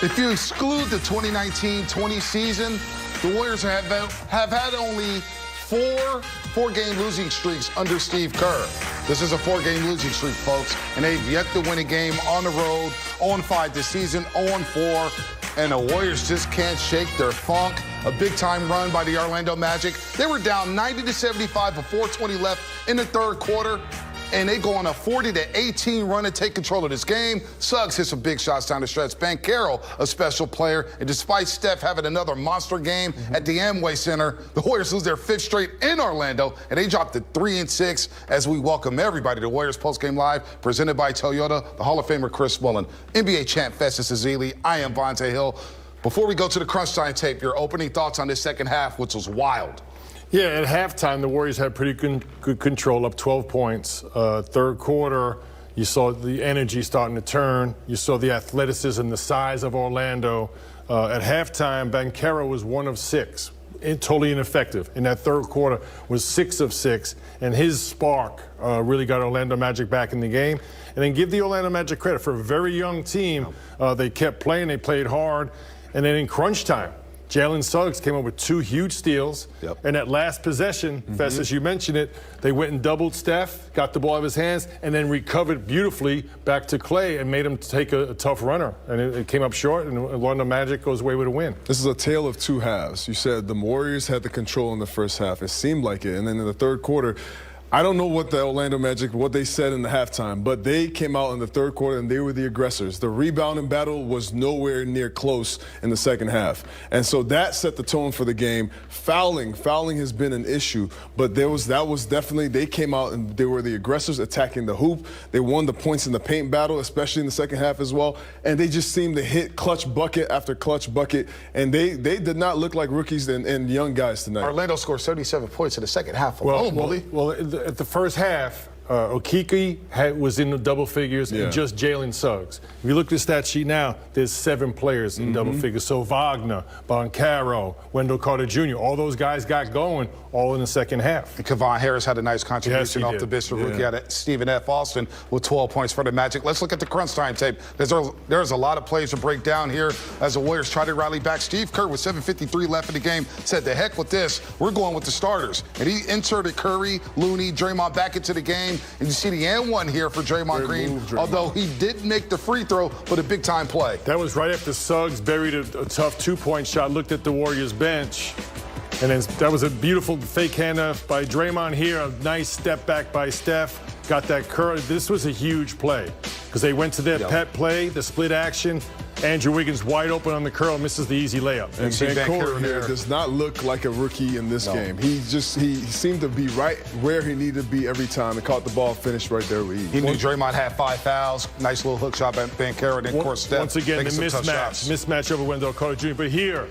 If you exclude the 2019-20 season, the Warriors have had only four-game losing streaks under Steve Kerr. This is a four-game losing streak, folks, and they've yet to win a game on the road. 0-5 this season, 0-4, and the Warriors just can't shake their funk. A big-time run by the Orlando Magic. They were down 90-75 with 4:20 left in the third quarter, and they go on a 40-18 run to take control of this game. Suggs hit some big shots down the stretch. Banchero, a special player. And despite Steph having another monster game at the Amway Center, the Warriors lose their fifth straight in Orlando, and they dropped to 3-6 as we welcome everybody to Warriors Postgame Live, presented by Toyota, the Hall of Famer Chris Mullin, NBA champ Festus Ezeli. I am Vontae Hill. Before we go to the crunch time tape, your opening thoughts on this second half, which was wild. Yeah, at halftime, the Warriors had pretty good control, up 12 points. Third quarter, you saw the energy starting to turn. You saw the athleticism, the size of Orlando. At halftime, Banchero was 1 of 6, totally ineffective. In that third quarter, was 6 of 6, and his spark really got Orlando Magic back in the game. And then give the Orlando Magic credit for a very young team. They kept playing, they played hard, and then in crunch time, Jalen Suggs came up with 2 huge steals. And that last possession, Fest, as you mentioned it, they went and doubled Steph, got the ball out of his hands, and then recovered beautifully back to Clay and made him take a tough runner. And it came up short, and Orlando Magic goes away with a win. This is a tale of 2 halves. You said the Warriors had the control in the first half. It seemed like it. And then in the third quarter, I don't know what the Orlando Magic, what they said in the halftime, but they came out in the third quarter and they were the aggressors. The rebounding battle was nowhere near close in the second half. And so that set the tone for the game. Fouling has been an issue, but that was definitely, they came out and they were the aggressors attacking the hoop. They won the points in the paint battle, especially in the second half as well. And they just seemed to hit clutch bucket after clutch bucket. And they did not look like rookies and young guys tonight. Orlando scored 77 points in the second half alone, Well, at the first half, Okeke was in the double figures and just Jalen Suggs. If you look at the stat sheet now, there's 7 players in double figures. So Wagner, Banchero, Wendell Carter Jr., all those guys got going all in the second half. And Kevon Harris had a nice contribution off the bench for rookie out of Stephen F. Austin with 12 points for the Magic. Let's look at the crunch time tape. There's a lot of plays to break down here as the Warriors try to rally back. Steve Kerr with 7:53 left in the game said, the heck with this, we're going with the starters. And he inserted Curry, Looney, Draymond back into the game. And you see the and-1 here for Draymond Green, although he didn't make the free throw, but a big-time play. That was right after Suggs buried a tough 2-point shot, looked at the Warriors bench, and then that was a beautiful fake handoff by Draymond here, a nice step back by Steph, got that curl. This was a huge play because they went to their pet play, the split action. Andrew Wiggins wide open on the curl, misses the easy layup. And Banchero here does not look like a rookie in this game. He seemed to be right where he needed to be every time. And caught the ball, finished right there with ease. He knew Draymond had 5 fouls. Nice little hook shot by Banchero, and then of course Steph. Once again, the mismatch over Wendell Carter Jr. But here,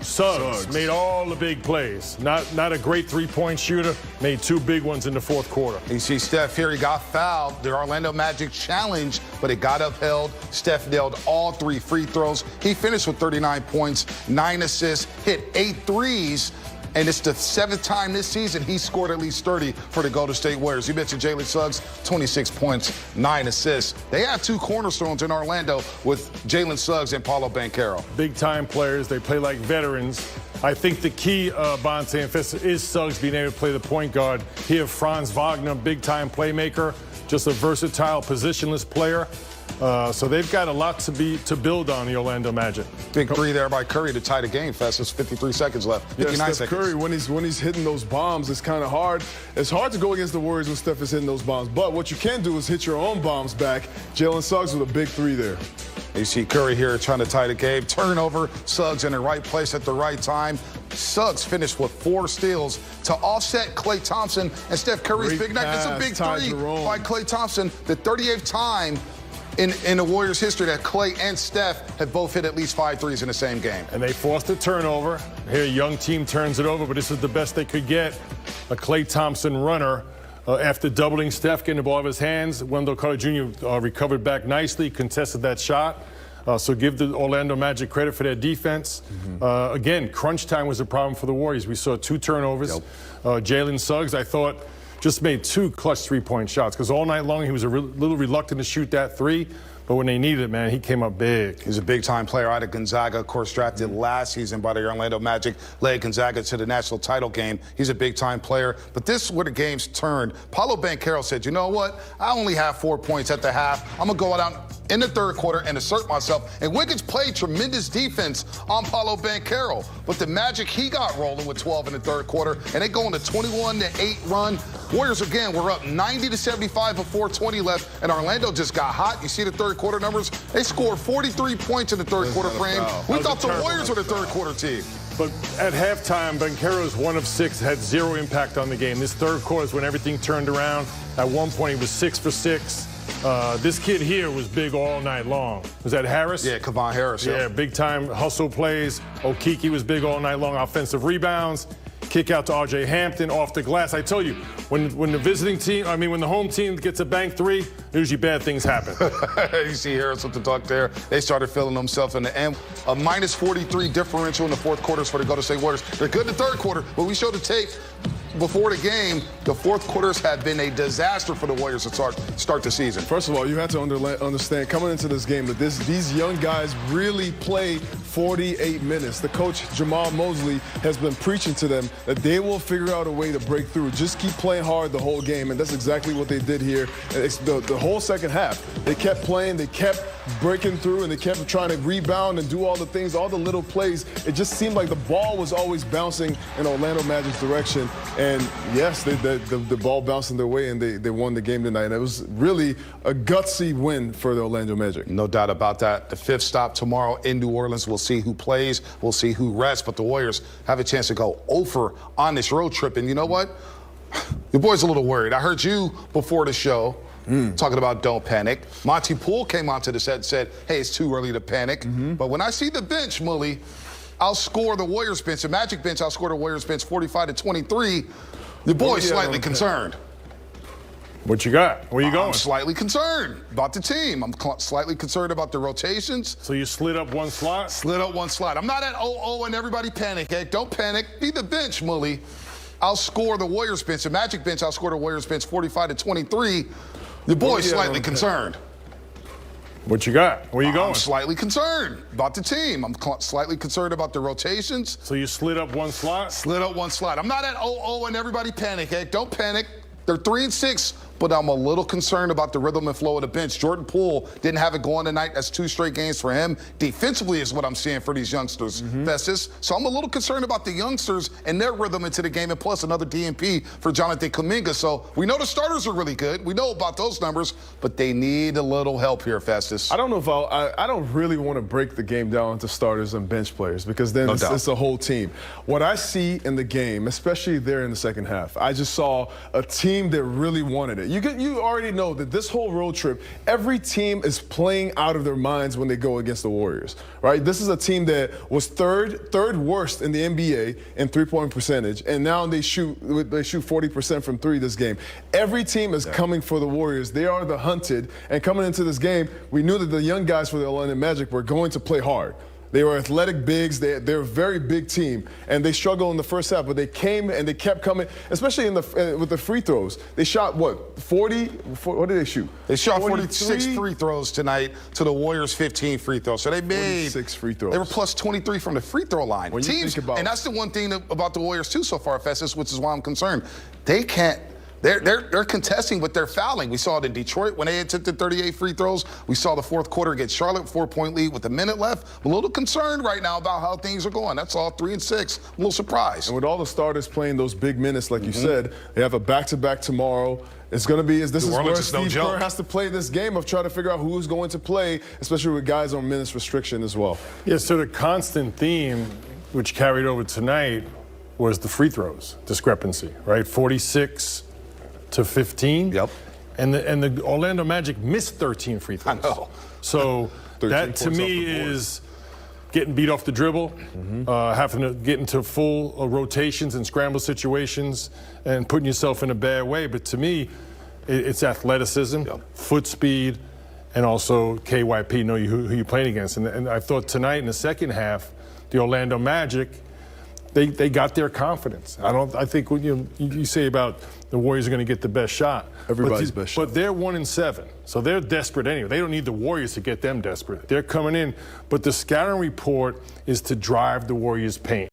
Suggs made all the big plays. Not a great 3-point shooter, made 2 big ones in the fourth quarter. You see Steph here, he got fouled. The Orlando Magic challenged, but it got upheld. Steph nailed all 3 free throws. He finished with 39 points, 9 assists, hit 8 threes. And it's the 7th time this season he scored at least 30 for the Golden State Warriors. You mentioned Jalen Suggs, 26 points, 9 assists. They have 2 cornerstones in Orlando with Jalen Suggs and Paolo Banchero. Big-time players. They play like veterans. I think the key, Bonte and Festa, is Suggs being able to play the point guard. Here, Franz Wagner, big-time playmaker, just a versatile, positionless player. So they've got a lot to build on, the Orlando Magic. Big 3 there by Curry to tie the game, Festus. 53 seconds left. 59 Steph seconds. Curry, when he's hitting those bombs, it's kind of hard. It's hard to go against the Warriors when Steph is hitting those bombs. But what you can do is hit your own bombs back. Jalen Suggs with a big 3 there. You see Curry here trying to tie the game. Turnover, Suggs in the right place at the right time. Suggs finished with 4 steals to offset Klay Thompson and Steph Curry's big night. It's a big 3 by Klay Thompson, the 38th time in the Warriors' history that Klay and Steph have both hit at least 5 threes in the same game. And they forced a turnover. Here, a young team turns it over, but this is the best they could get. A Klay Thompson runner. After doubling Steph, getting the ball out of his hands, Wendell Carter Jr. Recovered back nicely, contested that shot. So give the Orlando Magic credit for their defense. Again, crunch time was a problem for the Warriors. We saw 2 turnovers. Jalen Suggs, I thought, just made 2 clutch 3-point shots because all night long he was a little reluctant to shoot that 3. but when they needed it, man, he came up big. He's a big-time player out of Gonzaga, of course, drafted last season by the Orlando Magic, led Gonzaga to the national title game. He's a big-time player, but this is where the game's turned. Paolo Banchero said, you know what? I only have 4 points at the half. I'm going to go out in the third quarter and assert myself. And Wiggins played tremendous defense on Paolo Banchero. But the Magic, he got rolling with 12 in the third quarter, and they go on a 21-8 run. Warriors, again, were up 90-75 with 4:20 left, and Orlando just got hot. You see the third quarter numbers? They scored 43 points in the third quarter frame. We thought the Warriors were the third quarter team. But at halftime, Banchero's 1 of 6, had 0 impact on the game. This third quarter is when everything turned around. At one point, he was 6 for 6. This kid here was big all night long. Was that Harris? Yeah, Kevon Harris. Yeah, big-time hustle plays. Okeke was big all night long. Offensive rebounds. Kick out to R.J. Hampton off the glass. I tell you, when the visiting team, when the home team gets a bank 3, usually bad things happen. You see Harris with the duck there. They started feeling themselves in the end. A minus 43 differential in the fourth quarters for the Golden State Warriors. They're good in the third quarter, but we showed the tape before the game. The fourth quarters have been a disaster for the Warriors to start the season. First of all, you have to understand coming into this game that these young guys really play 48 minutes. The coach, Jamal Mosley, has been preaching to them that they will figure out a way to break through. Just keep playing hard the whole game, and that's exactly what they did here. It's the whole second half. They kept playing, they kept breaking through, and they kept trying to rebound and do all the things, all the little plays. It just seemed like the ball was always bouncing in Orlando Magic's direction. And yes, the ball bounced in their way, and they won the game tonight. And it was really a gutsy win for the Orlando Magic. No doubt about that. The fifth stop tomorrow in New Orleans. We'll see who plays. We'll see who rests. But the Warriors have a chance to go over on this road trip. And you know what? Your boy's a little worried. I heard you before the show talking about don't panic. Monty Poole came onto the set and said, hey, it's too early to panic. But when I see the bench, Mully, I'll score the Warriors bench. The Magic bench, I'll score the Warriors bench 45-23. The boy's slightly concerned. What you got? Where you going? I'm slightly concerned about the team. I'm slightly concerned about the rotations. So you slid up one slot? Slid up one slot. I'm not at 0-0 and everybody panic. Hey, don't panic. Be the bench, Mully. I'll score the Warriors bench. The Magic bench, I'll score the Warriors bench 45-23. The boy's slightly concerned. What you got? Where you going? I'm slightly concerned about the team. I'm slightly concerned about the rotations. So you slid up one slot? Slid up one slot. I'm not at 0-0 and everybody panic. Hey, don't panic. They're 3-6, but I'm a little concerned about the rhythm and flow of the bench. Jordan Poole didn't have it going tonight. That's 2 straight games for him. Defensively is what I'm seeing for these youngsters, Festus. So I'm a little concerned about the youngsters and their rhythm into the game, and plus another DNP for Jonathan Kuminga. So we know the starters are really good. We know about those numbers, but they need a little help here, Festus. I don't know if I don't really want to break the game down into starters and bench players, because then it's a whole team. What I see in the game, especially there in the second half, I just saw a team that really wanted it. You already know that this whole road trip, every team is playing out of their minds when they go against the Warriors, right? This is a team that was third worst in the NBA in three-point percentage, and now they shoot 40% from 3 this game. Every team is coming for the Warriors. They are the hunted, and coming into this game, we knew that the young guys for the Orlando Magic were going to play hard. They were athletic bigs. They're a very big team, and they struggled in the first half, but they came and they kept coming, especially with the free throws. They shot, what, 40? What did they shoot? They shot 46 free throws tonight to the Warriors' 15 free throws. So they made 46 free throws. They were plus 23 from the free throw line. When you think about, and that's the one thing about the Warriors, too, so far, Festus, which is why I'm concerned. They can't. They're contesting, but they're fouling. We saw it in Detroit when they attempted 38 free throws. We saw the fourth quarter against Charlotte, 4-point lead with a minute left. I'm a little concerned right now about how things are going. That's all, 3-6. I'm a little surprised. And with all the starters playing those big minutes, like you said, they have a back-to-back tomorrow. It's going to be, this is where Steve Kerr has to play this game of trying to figure out who's going to play, especially with guys on minutes restriction as well. Yeah, so the constant theme, which carried over tonight, was the free throws discrepancy, right? 46 to 15. Yep. And the Orlando Magic missed 13 free throws. I know. So that to me is getting beat off the dribble, having to get into full rotations and scramble situations and putting yourself in a bad way. But to me, it's athleticism, foot speed, and also KYP, know who you're playing against. And I thought tonight in the second half, the Orlando Magic, they got their confidence. I think when you say about the Warriors are going to get the best shot. Everybody's best shot. But they're 1-7, so they're desperate anyway. They don't need the Warriors to get them desperate. They're coming in, but the scouting report is to drive the Warriors' paint.